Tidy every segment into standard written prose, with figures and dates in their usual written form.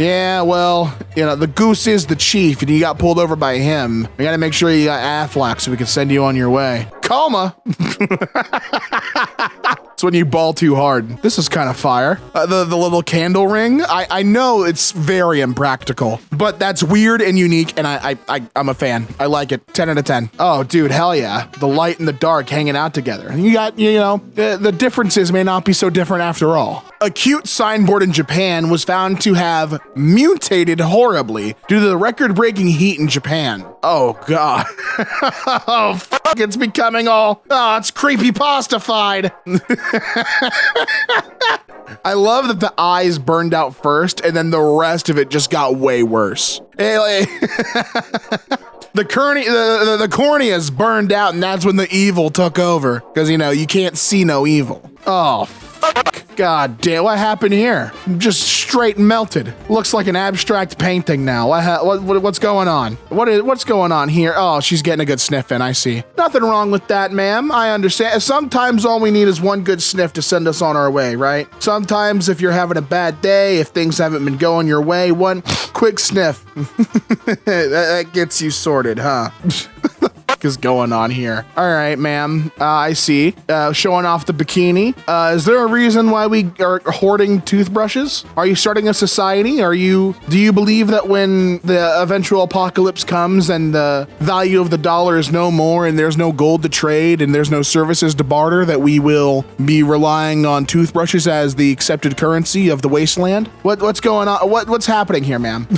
Yeah, well, you know, the goose is the chief, and you got pulled over by him. We gotta make sure you got Aflac so we can send you on your way. Coma! It's when you ball too hard. This is kind of fire. The little candle ring, I know it's very impractical, but that's weird and unique, and I'm a fan. I like it. 10 out of 10. Oh, dude, hell yeah. The light and the dark hanging out together. You got, you know, the differences may not be so different after all. A cute signboard in Japan was found to have mutated horribly due to the record-breaking heat in Japan. Oh, God. Oh, fuck, it's becoming all, oh, it's creepypastified. I love that the eyes burned out first, and then the rest of it just got way worse. The corneas burned out, and that's when the evil took over. Because, you know, you can't see no evil. Oh, fuck. God damn, what happened here? Just straight melted. Looks like an abstract painting now. What's going on? What's going on here? Oh, she's getting a good sniff in, I see. Nothing wrong with that, ma'am. I understand. Sometimes all we need is one good sniff to send us on our way, right? Sometimes if you're having a bad day, if things haven't been going your way, one quick sniff. that gets you sorted, huh? Is going on here. All right, ma'am. I see. Showing off the bikini. Is there a reason why we are hoarding toothbrushes? Are you starting a society? Do you believe that when the eventual apocalypse comes and the value of the dollar is no more and there's no gold to trade and there's no services to barter, that we will be relying on toothbrushes as the accepted currency of the wasteland? What's going on? What's happening here, ma'am?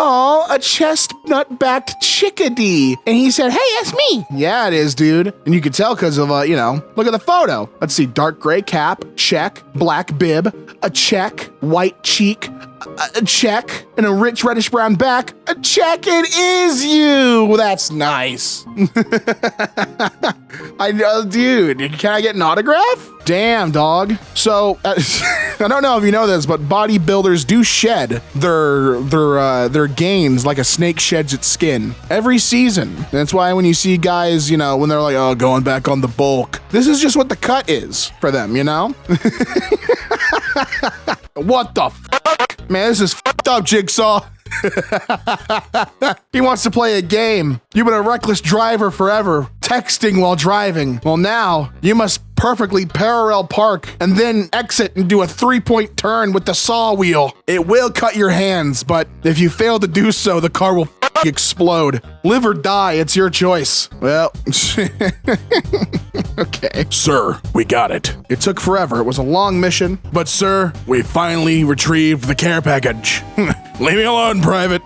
Oh, a chestnut-backed chickadee. And he said, hey, that's me. Yeah, it is, dude. And you can tell because of, you know, look at the photo. Let's see, dark gray cap, check, black bib, a check, white cheek, a check, and a rich reddish brown back, a check. It is you. Well, that's nice. I know, dude. Can I get an autograph? Damn, dog. So, I don't know if you know this, but bodybuilders do shed their gains like a snake sheds its skin every season. And that's why when you see guys, you know, when they're like, oh, going back on the bulk, this is just what the cut is for them, you know? What the fuck? Man, this is fucked up, Jigsaw. He wants to play a game. You've been a reckless driver forever, texting while driving. Well, now you must perfectly parallel park and then exit and do a 3-point turn with the saw wheel. It will cut your hands, but if you fail to do so, the car will explode. Live or die, it's your choice. Well, okay. Sir, we got it. It took forever. It was a long mission, but sir, we finally retrieved the care package. Leave me alone, Private.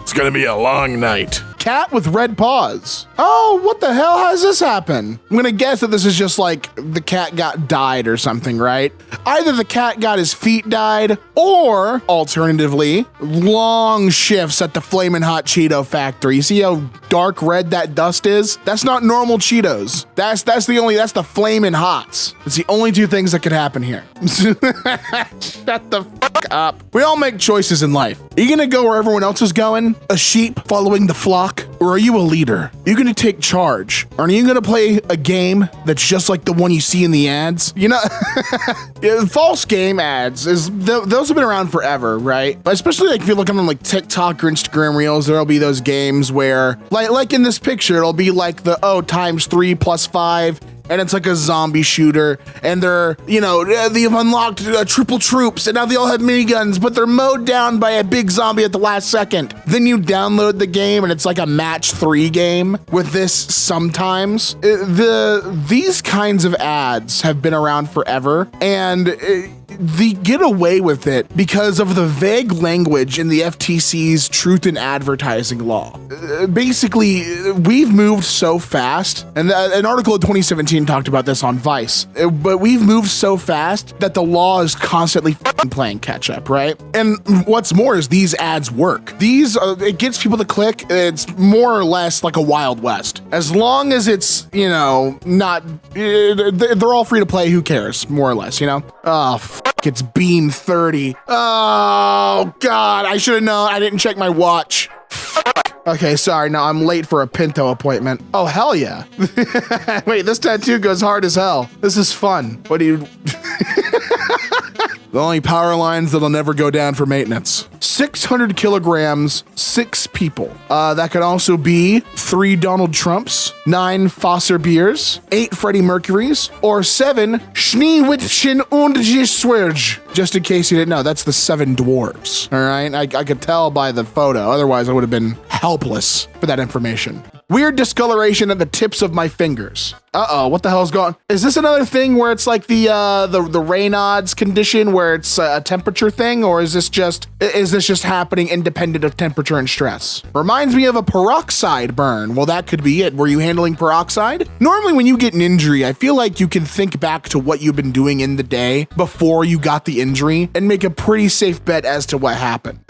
It's gonna be a long night. Cat with red paws. Oh, what the hell? How does this happen? I'm gonna guess that this is just like the cat got dyed or something, right? Either the cat got his feet dyed, or alternatively, long shifts at the Flamin' Hot Cheeto factory. You see how dark red that dust is? That's not normal Cheetos. That's the Flamin' Hots. It's the only two things that could happen here. Shut the fuck up. We all make choices in life. Are you gonna go where everyone else is going? A sheep following the flock? Or are you a leader? Are you gonna take charge? Or are you gonna play a game that's just like the one you see in the ads? You know, false game ads, those have been around forever, right? But especially like if you're looking on like TikTok or Instagram Reels, there'll be those games where, like in this picture, it'll be like the, times 3 plus 5, and it's like a zombie shooter, and they're, you know, they've unlocked triple troops, and now they all have miniguns, but they're mowed down by a big zombie at the last second. Then you download the game, and it's like a match 3 game with this sometimes. These kinds of ads have been around forever, and they get away with it because of the vague language in the FTC's Truth in Advertising law. Basically, we've moved so fast, and an article in 2017 talked about this on Vice, but we've moved so fast that the law is constantly playing catch up, right? And what's more is these ads work. It gets people to click. It's more or less like a Wild West. As long as it's, you know, not, they're all free to play, who cares, more or less, you know? Oh, it's Beam 30. Oh, God, I should have known. I didn't check my watch. Okay, sorry, no, I'm late for a Pinto appointment. Oh, hell yeah. Wait, this tattoo goes hard as hell. This is fun. What do you... The only power lines that'll never go down for maintenance. 600 kilograms, 6 people. That could also be 3 Donald Trumps, 9 Foster Beers, 8 Freddie Mercurys, or 7 Schneewittchen und Geswerge. Just in case you didn't know, that's the 7 dwarves. All right, I could tell by the photo. Otherwise, I would have been helpless for that information. Weird discoloration at the tips of my fingers. Uh-oh, what the hell's going on? Is this another thing where it's like the Raynaud's condition where it's a temperature thing, or is this just happening independent of temperature and stress? Reminds me of a peroxide burn. Well, that could be it. Were you handling peroxide? Normally when you get an injury, I feel like you can think back to what you've been doing in the day before you got the injury and make a pretty safe bet as to what happened.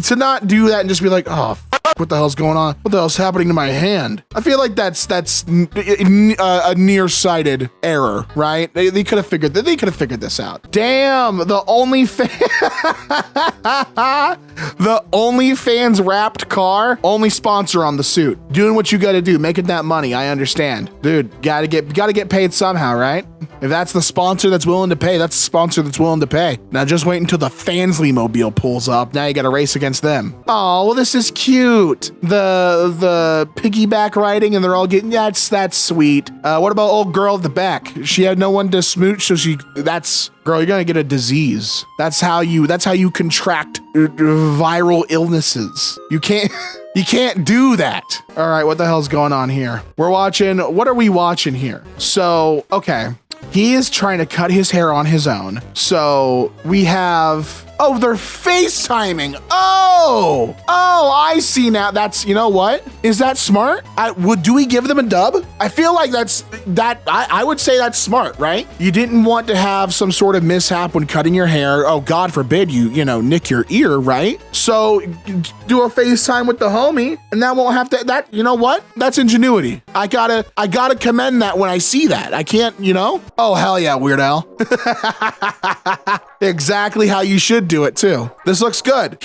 To not do that and just be like, oh, what the hell's going on? What the hell's happening to my hand? I feel like that's a nearsighted error, right? They could have figured this out. Damn, the OnlyFans wrapped car, only sponsor on the suit. Doing what you got to do, making that money. I understand, dude. Gotta get paid somehow, right? If that's the sponsor that's willing to pay, that's the sponsor that's willing to pay. Now just wait until the Fansley mobile pulls up. Now you got to race against them. Oh, well, this is cute. The piggyback riding, and they're all getting that's sweet. What about old girl at the back? She had no one to smooch, so girl, you're gonna get a disease. That's how you contract viral illnesses. You can't do that. All right, what the hell's going on here? What are we watching here? So, okay. He is trying to cut his hair on his own. So we have, oh, they're FaceTiming. Oh, I see now. That's, you know what? Is that smart? Do we give them a dub? I feel like I would say that's smart, right? You didn't want to have some sort of mishap when cutting your hair. Oh, God forbid you nick your ear, right? So do a FaceTime with the homie and that won't have to, you know what? That's ingenuity. I gotta commend that when I see that. I can't, Oh, hell yeah, Weird Al. Exactly how you should do it too. This looks good.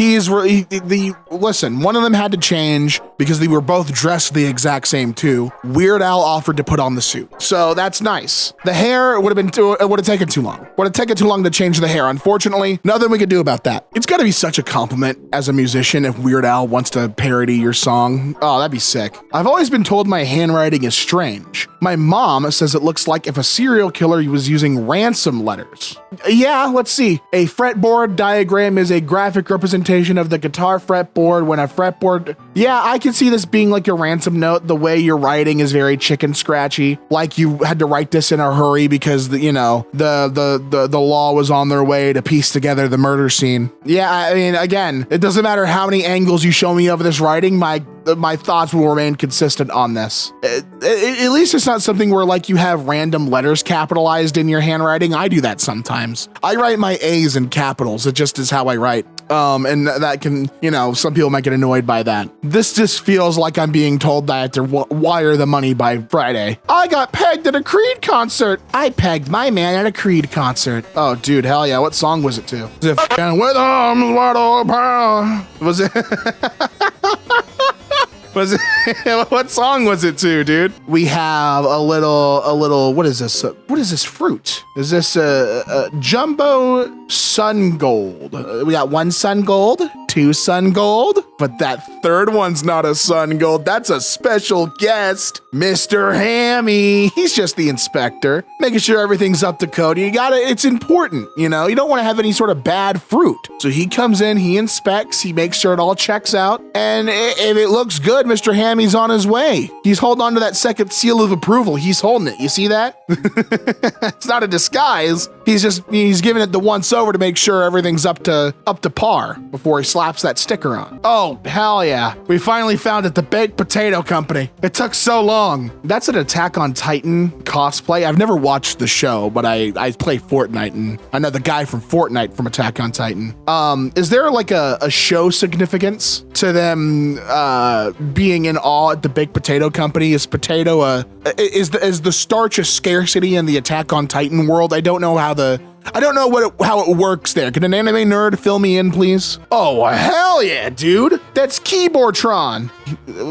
Listen, one of them had to change because they were both dressed the exact same too. Weird Al offered to put on the suit. So that's nice. The hair would have taken too long. Would have taken too long to change the hair. Unfortunately, nothing we could do about that. It's gotta be such a compliment as a musician if Weird Al wants to parody your song. Oh, that'd be sick. I've always been told my handwriting is strange. My mom says it looks like if a serial killer was using ransom letters. Yeah, let's see. A fretboard diagram is a graphic representation of the guitar fretboard. When a fretboard, yeah, I can see this being like a ransom note. The way you're writing is very chicken scratchy. Like you had to write this in a hurry because the law was on their way to piece together the murder scene. Yeah, I mean, again, it doesn't matter how many angles you show me of this writing, my thoughts will remain consistent on this. At least it's not something where like you have random letters capitalized in your handwriting. I do that sometimes. I write my A's in capitals. It just is how I write. And that can, some people might get annoyed by that. This just feels like I'm being told that I have to wire the money by Friday. I got pegged at a Creed concert. I pegged my man at a Creed concert. Oh, dude, hell yeah. What song was it to? Was it with arms wide open? Was it? What song was it to, dude? We have a little, what is this? What is this fruit? Is this a jumbo sun gold? We got 1 sun gold, 2 sun gold, but that third one's not a sun gold. That's a special guest, Mr. Hammy. He's just the inspector, making sure everything's up to code. It's important, you don't want to have any sort of bad fruit. So he comes in, he inspects, he makes sure it all checks out. And if it looks good, Mr. Hammy's on his way. He's holding on to that second seal of approval. He's holding it. You see that? It's not a disguise. He's giving it the once over to make sure everything's up to par before he slaps that sticker on. Oh, hell yeah. We finally found it, the Baked Potato Company. It took so long. That's an Attack on Titan cosplay. I've never watched the show, but I play Fortnite and I know the guy from Fortnite from Attack on Titan. Is there like a show significance to them being in awe at the Baked Potato Company? Is the starch a scarcity in the Attack on Titan world? I don't know how it works there. Can an anime nerd fill me in, please? Oh, hell yeah, dude. That's Keyboardtron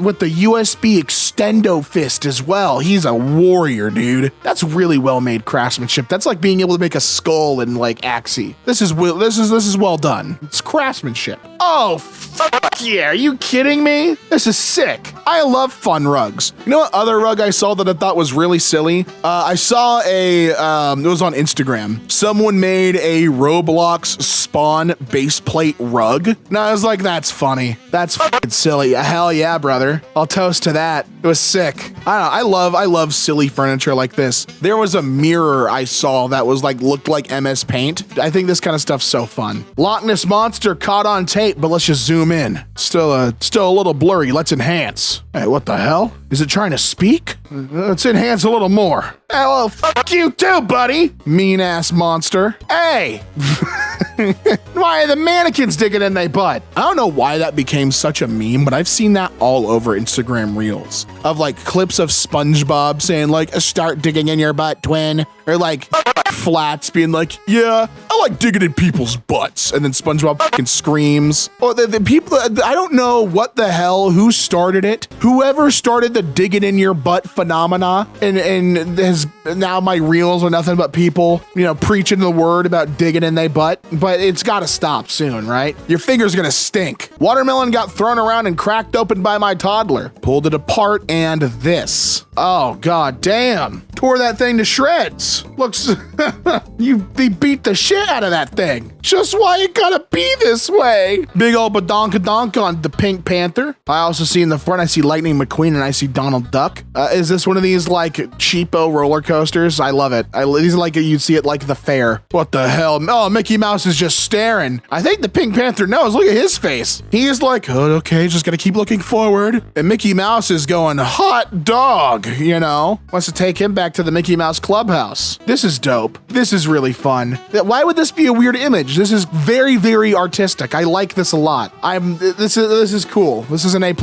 with the USB extender extendo fist as well. He's a warrior, dude. That's really well made craftsmanship. That's like being able to make a skull in like Axie. This is well done. It's craftsmanship. Oh, fuck yeah. Are you kidding me? This is sick. I love fun rugs. You know what other rug I saw that I thought was really silly? I saw it was on Instagram. Someone made a Roblox Spawn base plate rug. And I was like, that's funny. That's fucking silly. Hell yeah, brother. I'll toast to that. It was sick. I don't know. I love silly furniture like this. There was a mirror I saw that was like, looked like MS Paint. I think this kind of stuff's so fun. Loch Ness Monster caught on tape, but let's just zoom in. Still a little blurry. Let's enhance. Hey, what the hell? Is it trying to speak? Let's enhance a little more. Hey, well, fuck you too, buddy. Mean ass monster. Hey. Why are the mannequins digging in their butt? I don't know why that became such a meme, but I've seen that all over Instagram Reels of like clips of SpongeBob saying like, start digging in your butt, twin. Or like Flats being like, yeah, I like digging in people's butts. And then SpongeBob fucking screams. Or the people, I don't know what the hell, who started it. Whoever started the digging in your butt phenomena and has now my Reels are nothing but people, you know, preaching the word about digging in their butt. But it's got to stop soon, right? Your finger's gonna stink. Watermelon got thrown around and cracked open by my toddler. Pulled it apart and this. Oh, god damn. Tore that thing to shreds. Looks, they beat the shit out of that thing. Just why it gotta be this way. Big old badonkadonk on the Pink Panther. I also see in the front, I see Lightning McQueen and I see Donald Duck. Is this one of these like cheapo roller coasters? I love it. These are like you'd see it like the fair. What the hell? Oh, Mickey Mouse is just staring. I think the Pink Panther knows. Look at his face. He is like, oh, okay, just gotta keep looking forward. And Mickey Mouse is going, hot dog, you know? Wants to take him back to the Mickey Mouse Clubhouse. This is dope. This is really fun. Why would this be a weird image? This is very, very artistic. I like this a lot. This is cool. This is an A+.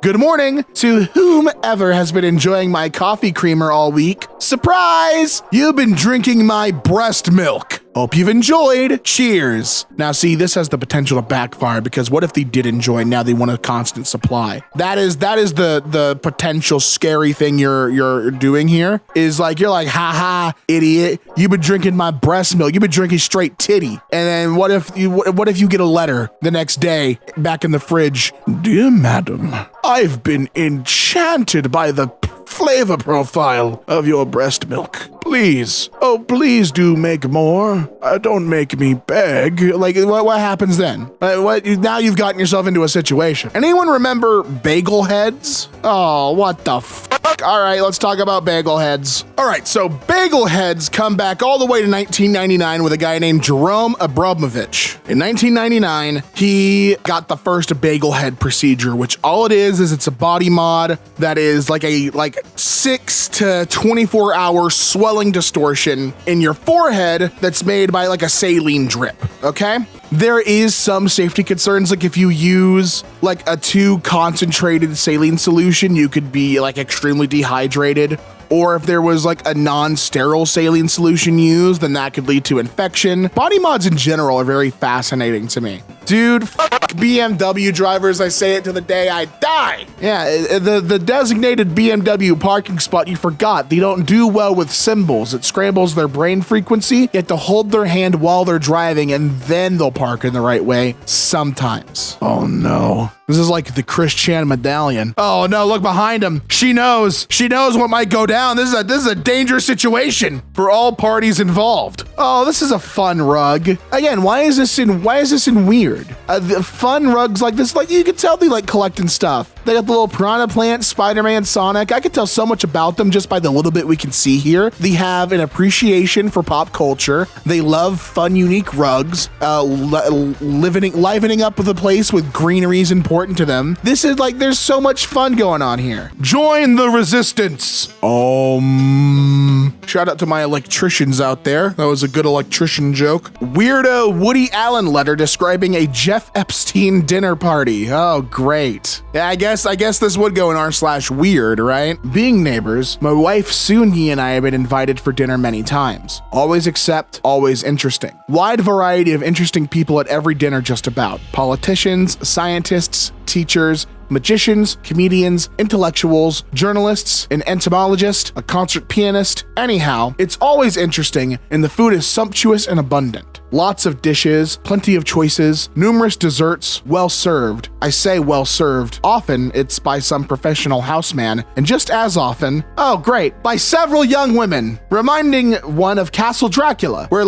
Good morning to whomever has been enjoying my coffee creamer all week. Surprise! You've been drinking my breast milk. Hope you've enjoyed. Cheers. Now, see, this has the potential to backfire because what if they did enjoy and now they want a constant supply? That is the potential scary thing you're doing here is like, you're like, ha, idiot. You've been drinking my breast milk. You've been drinking straight titty. And then what if you get a letter the next day back in the fridge? Dear madam, I've been enchanted by the flavor profile of your breast milk. Please, oh, please do make more. Don't make me beg. Like, what happens then? Now you've gotten yourself into a situation. Anyone remember bagel heads? Oh, what the fuck? All right, let's talk about bagel heads. All right, so bagel heads come back all the way to 1999 with a guy named Jerome Abramovich. In 1999, he got the first bagel head procedure, which all it is it's a body mod that is like a 6 to 24 hour swelling distortion in your forehead that's made by like a saline drip, okay? There is some safety concerns, like if you use like a too concentrated saline solution, you could be like extremely dehydrated. Or if there was like a non-sterile saline solution used, then that could lead to infection. Body mods in general are very fascinating to me. Dude, fuck BMW drivers, I say it to the day I die. Yeah, the designated BMW parking spot, you forgot, they don't do well with symbols. It scrambles their brain frequency. You have to hold their hand while they're driving and then they'll park in the right way sometimes. Oh no. This is like the Chris Chan medallion. Oh no, look behind him. She knows what might go down. This is a dangerous situation for all parties involved. Oh, this is a fun rug. Again, why is this in weird? The fun rugs like this, like you can tell they like collecting stuff. They got the little piranha plant, Spider-Man, Sonic. I could tell so much about them just by the little bit we can see here. They have an appreciation for pop culture. They love fun, unique rugs, livening up the place with greenery is important to them. This is like, there's so much fun going on here. Join the resistance. Shout out to my electricians out there. That was a good electrician joke. Weirdo Woody Allen letter describing a Jeff Epstein dinner party. Oh, great. Yeah, I guess this would go in r/weird, right? Being neighbors, my wife Soonyi and I have been invited for dinner many times. Always accept, always interesting. Wide variety of interesting people at every dinner just about. Politicians, scientists, teachers, magicians, comedians, intellectuals, journalists, an entomologist, a concert pianist. Anyhow, it's always interesting, and the food is sumptuous and abundant. Lots of dishes, plenty of choices, numerous desserts, well served. I say well served. Often it's by some professional houseman, and just as often, oh great, by several young women, reminding one of Castle Dracula, where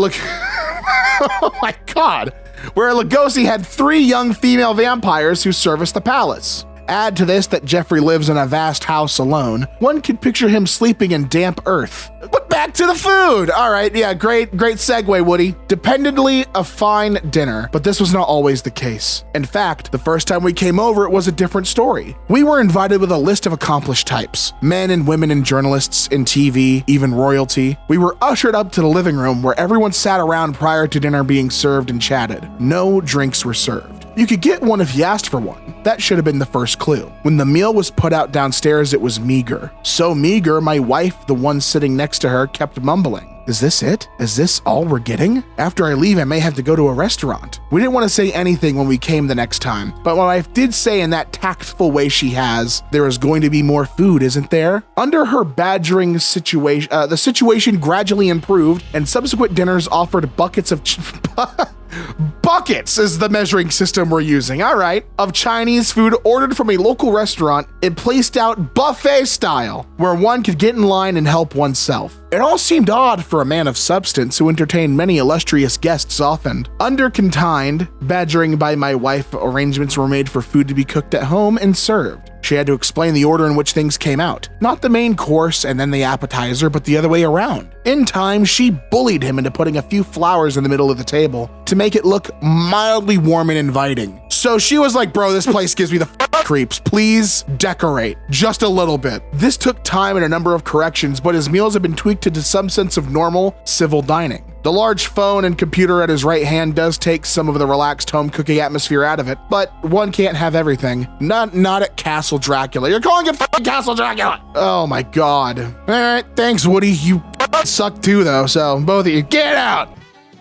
oh my god, where Lugosi had 3 young female vampires who serviced the palace. Add to this that Jeffrey lives in a vast house alone. One could picture him sleeping in damp earth. But back to the food. All right, yeah, great segue, Woody. Dependably a fine dinner, but this was not always the case. In fact, the first time we came over, it was a different story. We were invited with a list of accomplished types, men and women and journalists in TV, even royalty. We were ushered up to the living room where everyone sat around prior to dinner being served and chatted. No drinks were served. You could get one if you asked for one. That should have been the first clue. When the meal was put out downstairs, it was meager. So meager, my wife, the one sitting next to her, kept mumbling. Is this it? Is this all we're getting? After I leave, I may have to go to a restaurant. We didn't want to say anything when we came the next time, but my wife did say in that tactful way she has, there is going to be more food, isn't there? Under her badgering situation, the situation gradually improved, and subsequent dinners offered buckets of buckets is the measuring system we're using, all right, of Chinese food ordered from a local restaurant and placed out buffet style, where one could get in line and help oneself. It all seemed odd for a man of substance who entertained many illustrious guests often. Under confined, badgering by my wife, arrangements were made for food to be cooked at home and served. She had to explain the order in which things came out. Not the main course and then the appetizer, but the other way around. In time, she bullied him into putting a few flowers in the middle of the table to make it look mildly warm and inviting. So she was like, bro, this place gives me the creeps. Please decorate just a little bit. This took time and a number of corrections, but his meals have been tweaked into some sense of normal civil dining. The large phone and computer at his right hand does take some of the relaxed home cooking atmosphere out of it, but one can't have everything. Not at Castle Dracula. You're calling it Castle Dracula! Oh my god. All right, thanks, Woody. You suck too, though, so both of you, get out!